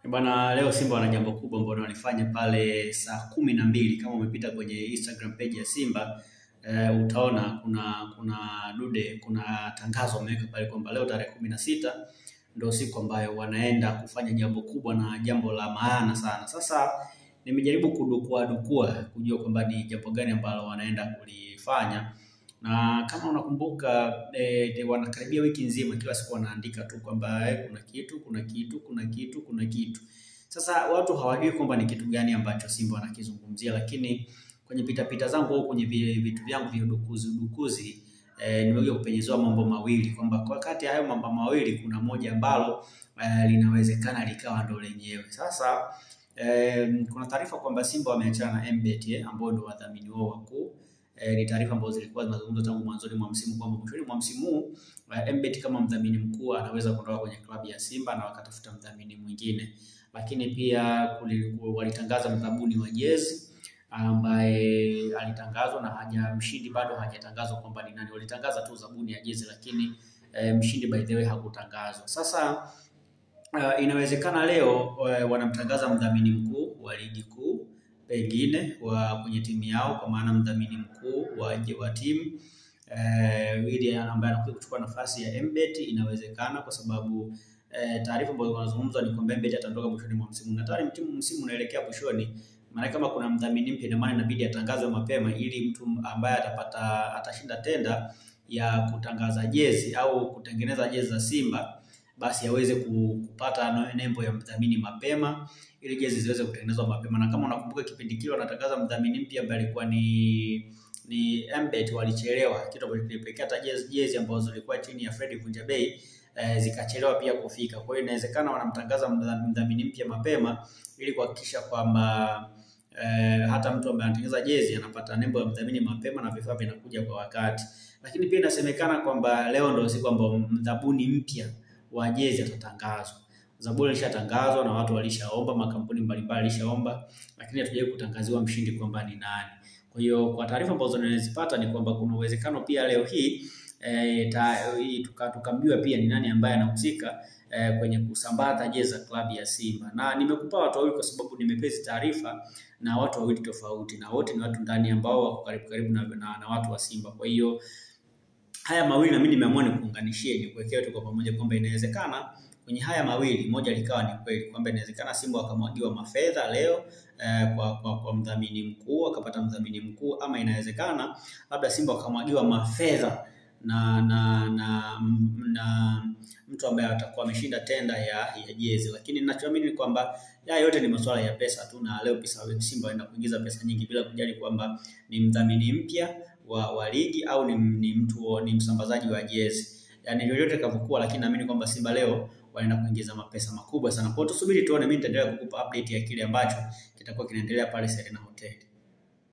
Bwana, leo Simba wana jambo kubwa ambalo wanalifanya pale saa 12. Kama umepita kwenye Instagram page ya Simba utaona kuna tangazo wameweka pale kwamba leo tarehe 16 ndio siku ambayo wanaenda kufanya jambo kubwa na jambo la maana sana. Sasa nimejaribu kudukua kujua kwamba ni jambo gani ambalo wanaenda kulifanya. Na kama unakumbuka wanakaribia wiki nzima kila siku wanaandika tu kwamba kuna kitu. Sasa watu hawajui kwamba ni kitu gani ambacho Simba wanakizungumzia, lakini kwenye pita zangu au kwenye vitu vyangu vya udukuzi nimekuja kupenyezewa mambo mawili kwamba kwa kati hayo mambo mawili kuna moja ambalo linawezekana likawa ndo lenyewe. Sasa kuna taarifa kwamba Simba wameachana na MBet ambao ndio wadhamini wao wakuu. Ni taarifa ambazo zilikuwa zinazungumzwa tangu mwanzoni mwa msimu kwamba mwishoni mwa msimu huu MBet kama mdhamini mkuu anaweza kuondoka kwenye klabu ya Simba na wakatafuta mdhamini mwingine. Lakini pia walitangaza mdhamini wa jezi ambaye alitangazwa na mshindi bado hajatangazwa kwamba ni nani. Walitangaza tu zabuni ya jezi, lakini mshindi by the way hakutangazwa. Sasa inawezekana leo wanamtangaza mdhamini mkuu wa ligi kuu pengine kwenye timu yao, kwa maana mdhamini mkuu wa timu ili ambaye anakuja kuchukua nafasi ya MBet. Inawezekana kwa sababu taarifa ambazo wanazungumza ni kwamba MBet ataondoka mwishoni mwa msimu, na tayari msimu unaelekea mwishoni. Maana kama kuna mdhamini mpya, maana inabidi atangazwe mapema ili mtu ambaye atashinda tenda ya kutangaza jezi au kutengeneza jezi za Simba basi aweze kupata nembo ya mdhamini mapema ili jezi ziweze kutengenezwa mapema. Na kama unakumbuka kipindi kile wanatangaza mdhamini mpya ambaye alikuwa ni MBet, walichelewa kitu ambacho kilipelekea hata jezi ambazo zilikuwa chini ya Fred Vunjabei zikachelewa pia kufika. Kwa hiyo inawezekana wanamtangaza mdhamini mpya mapema ili kuhakikisha kwamba hata mtu ambaye anatengeneza jezi anapata nembo ya mdhamini mapema na vifaa vinakuja kwa wakati. Lakini pia inasemekana kwamba leo ndio siku ambayo mdhamini mpya wa jezi atatangazwa. Zabuni ilishatangazwa na watu walishaomba, makampuni mbalimbali walishaomba, lakini hatujawahi kutangaziwa mshindi kwamba ni nani. Kwa hiyo kwa taarifa ambazo ninazipata ni kwamba kuna uwezekano pia leo hii tukamjua pia ni nani ambaye anahusika kwenye kusambaza jezi za klabu ya Simba. Na nimekupa watu wawili kwa sababu nimepezi taarifa na watu wawili tofauti, na wote ni watu ndani ambao wako karibu na watu wa Simba. Kwa hiyo haya mawili na mimi nimeamua nikuunganishie, nikuwekea tu kwa pamoja kwamba inawezekana kwenye haya mawili moja likawa ni kweli, kwamba inawezekana Simba wakamwagiwa mafedha leo kwa mdhamini mkuu, akapata mdhamini mkuu, ama inawezekana labda Simba wakamwagiwa mafedha na mtu ambaye atakuwa ameshinda tenda ya jezi. Lakini ninachoamini ni kwamba yote ni masuala ya pesa tu, na leo Simba waenda kuingiza pesa nyingi bila kujali kwamba ni mdhamini mpya wa ligi au ni msambazaji wa jezi. Yaani yoyote kavukua, lakini naamini kwamba Simba leo wanaenda kuingiza mapesa makubwa sana. Kwa hiyo tusubiri tuone, mimi nitaendelea kukupa update ya kile ambacho kitakuwa kinaendelea pale Serena Hotel.